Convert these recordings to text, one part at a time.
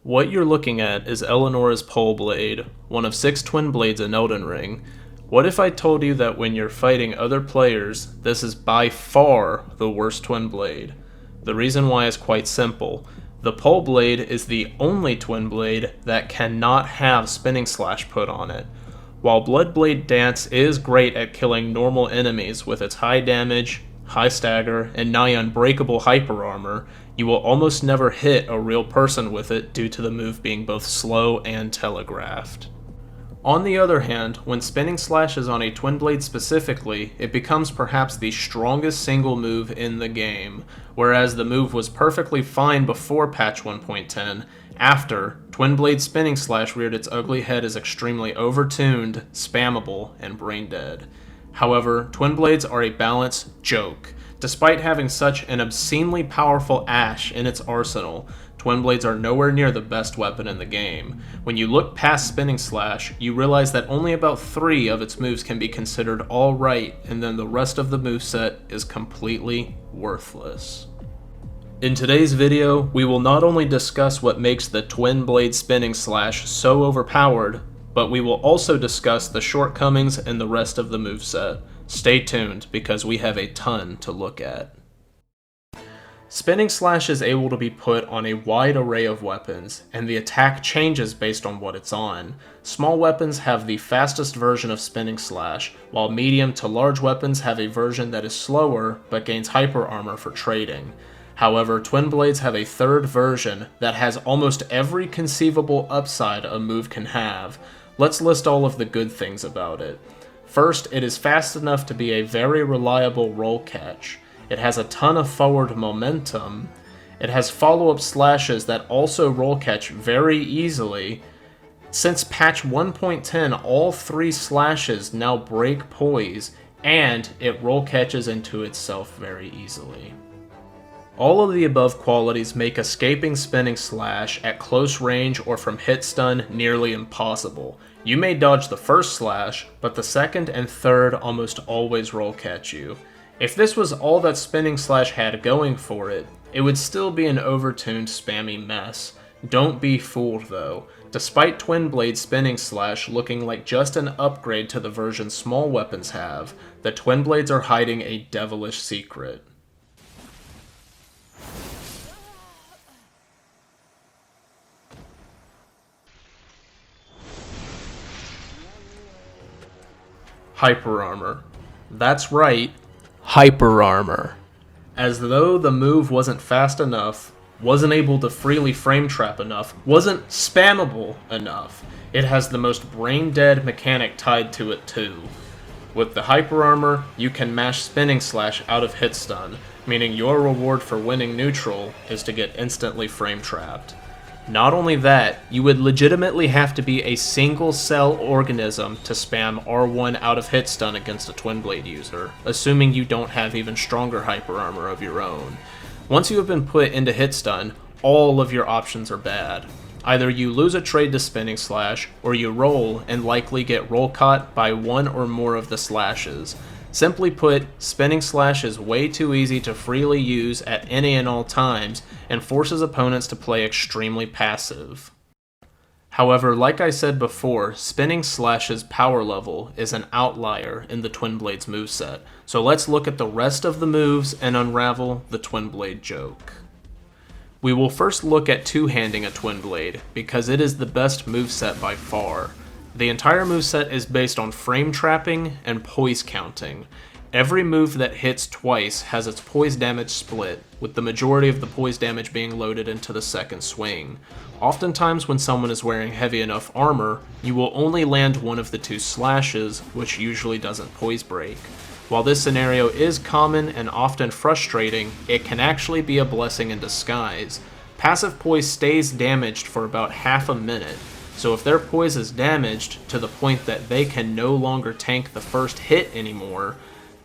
What you're looking at is Eleanor's pole blade, one of 6 twin blades in Elden Ring. What if I told you that when you're fighting other players, this is by far the worst twin blade? The reason why is quite simple. The pole blade is the only twin blade that cannot have spinning slash put on it. While Bloodblade Dance is great at killing normal enemies with its high damage, high stagger, and nigh unbreakable hyper armor, you will almost never hit a real person with it due to the move being both slow and telegraphed. On the other hand, when spinning slash is on a twin blade specifically, it becomes perhaps the strongest single move in the game, whereas the move was perfectly fine before patch 1.10, after, twin blade spinning slash reared its ugly head as extremely overtuned, spammable, and brain dead. However, twin blades are a balance joke. Despite having such an obscenely powerful Ashe in its arsenal, twin blades are nowhere near the best weapon in the game. When you look past spinning slash, you realize that only about 3 of its moves can be considered alright, and then the rest of the moveset is completely worthless. In today's video, we will not only discuss what makes the twin blade spinning slash so overpowered, but we will also discuss the shortcomings in the rest of the moveset. Stay tuned, because we have a ton to look at. Spinning slash is able to be put on a wide array of weapons, and the attack changes based on what it's on. Small weapons have the fastest version of spinning slash, while medium to large weapons have a version that is slower but gains hyper armor for trading. However, twin blades have a third version that has almost every conceivable upside a move can have. Let's list all of the good things about it. First, it is fast enough to be a very reliable roll catch. It has a ton of forward momentum. It has follow-up slashes that also roll catch very easily. Since patch 1.10, all 3 slashes now break poise, and it roll catches into itself very easily. All of the above qualities make escaping spinning slash at close range or from hit stun nearly impossible. You may dodge the first slash, but the second and third almost always roll catch you. If this was all that spinning slash had going for it, it would still be an overtuned spammy mess. Don't be fooled though. Despite twin blade spinning slash looking like just an upgrade to the version small weapons have, the twin blades are hiding a devilish secret. Hyper armor. That's right, hyper armor. As though the move wasn't fast enough, wasn't able to freely frame trap enough, wasn't spammable enough, it has the most brain dead mechanic tied to it too. With the hyper armor, you can mash spinning slash out of hit stun, meaning your reward for winning neutral is to get instantly frame trapped. Not only that, you would legitimately have to be a single cell organism to spam R1 out of hit stun against a twin blade user, assuming you don't have even stronger hyper armor of your own. Once you have been put into hit stun, all of your options are bad. Either you lose a trade to spinning slash, or you roll and likely get roll caught by one or more of the slashes. Simply put, spinning slash is way too easy to freely use at any and all times, and forces opponents to play extremely passive. However, like I said before, spinning slash's power level is an outlier in the twin blades moveset, so let's look at the rest of the moves and unravel the twin blade joke. We will first look at two-handing a twin blade, because it is the best moveset by far. The entire moveset is based on frame trapping and poise counting. Every move that hits twice has its poise damage split, with the majority of the poise damage being loaded into the second swing. Oftentimes when someone is wearing heavy enough armor, you will only land one of the 2 slashes, which usually doesn't poise break. While this scenario is common and often frustrating, it can actually be a blessing in disguise. Passive poise stays damaged for about half a minute, so if their poise is damaged to the point that they can no longer tank the first hit anymore,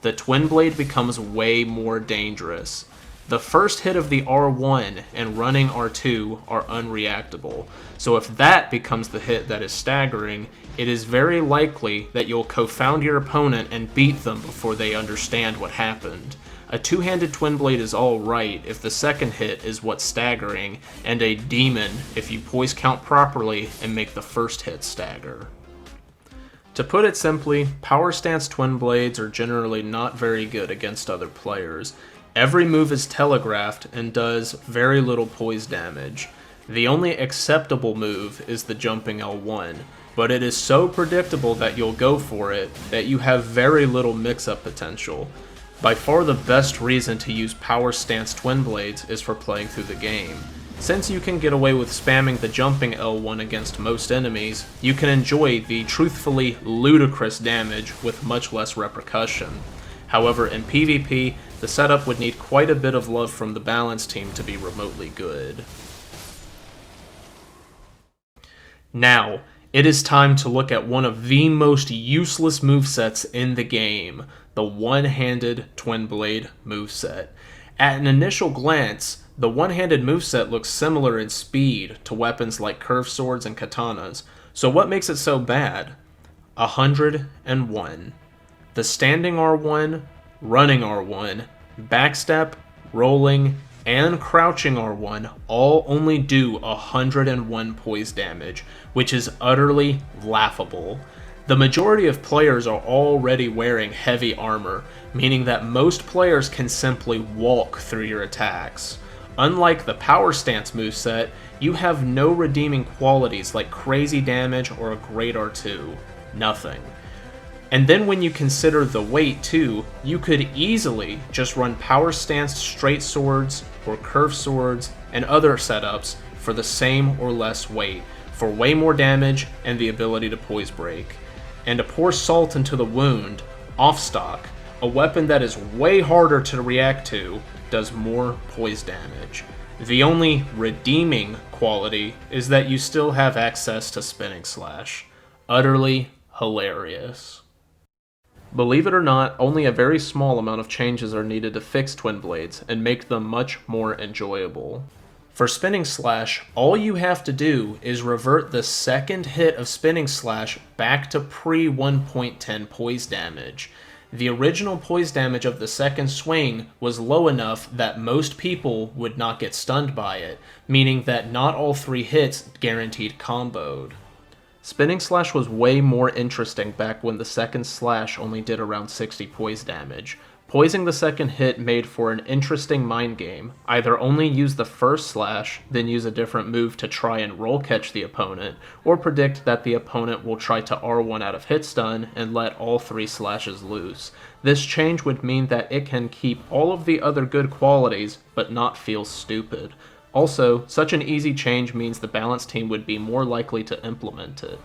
the twin blade becomes way more dangerous. The first hit of the R1 and running R2 are unreactable, so if that becomes the hit that is staggering, it is very likely that you'll confound your opponent and beat them before they understand what happened. A two-handed twin blade is alright if the second hit is what's staggering, and a demon if you poise count properly and make the first hit stagger. To put it simply, power stance twin blades are generally not very good against other players. Every move is telegraphed and does very little poise damage. The only acceptable move is the jumping L1, but it is so predictable that you'll go for it that you have very little mix-up potential. By far the best reason to use power stance twin blades is for playing through the game. Since you can get away with spamming the jumping L1 against most enemies, you can enjoy the truthfully ludicrous damage with much less repercussion. However, in PvP, the setup would need quite a bit of love from the balance team to be remotely good. Now, it is time to look at one of the most useless movesets in the game, the one-handed twin blade moveset. At an initial glance, the one-handed moveset looks similar in speed to weapons like curved swords and katanas, so what makes it so bad? 101. The standing R1, running R1, backstep, rolling, and crouching R1 all only do 101 poise damage, which is utterly laughable. The majority of players are already wearing heavy armor, meaning that most players can simply walk through your attacks. Unlike the power stance moveset, you have no redeeming qualities like crazy damage or a great R2. Nothing. And then when you consider the weight too, you could easily just run power stance straight swords or curved swords and other setups for the same or less weight, for way more damage and the ability to poise break. And to pour salt into the wound, offstock, a weapon that is way harder to react to, does more poise damage. The only redeeming quality is that you still have access to spinning slash. Utterly hilarious. Believe it or not, only a very small amount of changes are needed to fix twin blades and make them much more enjoyable. For spinning slash, all you have to do is revert the second hit of spinning slash back to pre-1.10 poise damage. The original poise damage of the second swing was low enough that most people would not get stunned by it, meaning that not all 3 hits guaranteed comboed. Spinning slash was way more interesting back when the second slash only did around 60 poise damage. Poising the second hit made for an interesting mind game. Either only use the first slash, then use a different move to try and roll catch the opponent, or predict that the opponent will try to R1 out of hit stun and let all 3 slashes loose. This change would mean that it can keep all of the other good qualities, but not feel stupid. Also, such an easy change means the balance team would be more likely to implement it.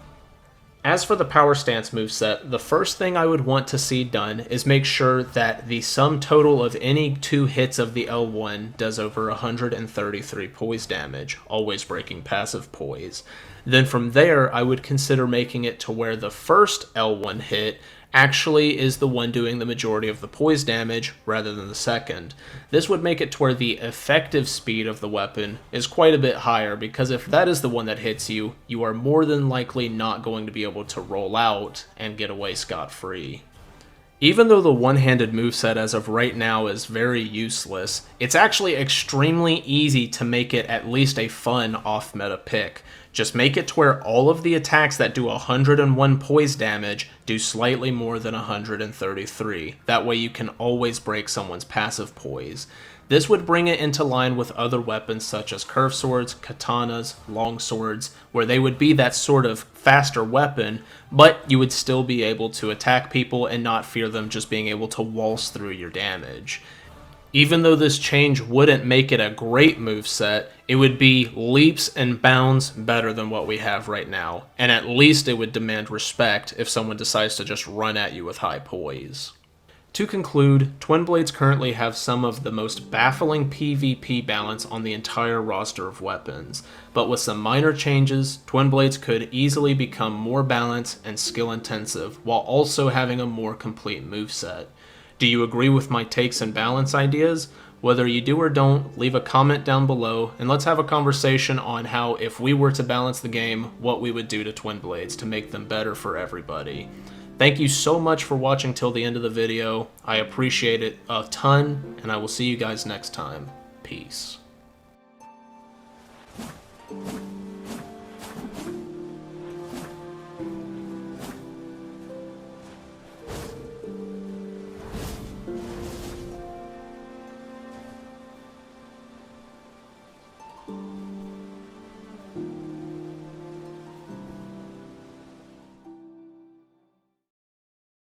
As for the power stance moveset, the first thing I would want to see done is make sure that the sum total of any 2 hits of the L1 does over 133 poise damage, always breaking passive poise. Then from there, I would consider making it to where the first L1 hit actually is the one doing the majority of the poise damage rather than the second. This would make it to where the effective speed of the weapon is quite a bit higher, because if that is the one that hits you, you are more than likely not going to be able to roll out and get away scot-free. Even though the one-handed moveset as of right now is very useless, it's actually extremely easy to make it at least a fun off-meta pick. Just make it to where all of the attacks that do 101 poise damage do slightly more than 133. That way you can always break someone's passive poise. This would bring it into line with other weapons such as curved swords, katanas, long swords, where they would be that sort of faster weapon, but you would still be able to attack people and not fear them just being able to waltz through your damage. Even though this change wouldn't make it a great moveset, it would be leaps and bounds better than what we have right now, and at least it would demand respect if someone decides to just run at you with high poise. To conclude, Twin Blades currently have some of the most baffling PvP balance on the entire roster of weapons, but with some minor changes, Twin Blades could easily become more balanced and skill intensive, while also having a more complete moveset. Do you agree with my takes and balance ideas? Whether you do or don't, leave a comment down below, and let's have a conversation on how, if we were to balance the game, what we would do to Twin Blades to make them better for everybody. Thank you so much for watching till the end of the video. I appreciate it a ton, and I will see you guys next time. Peace.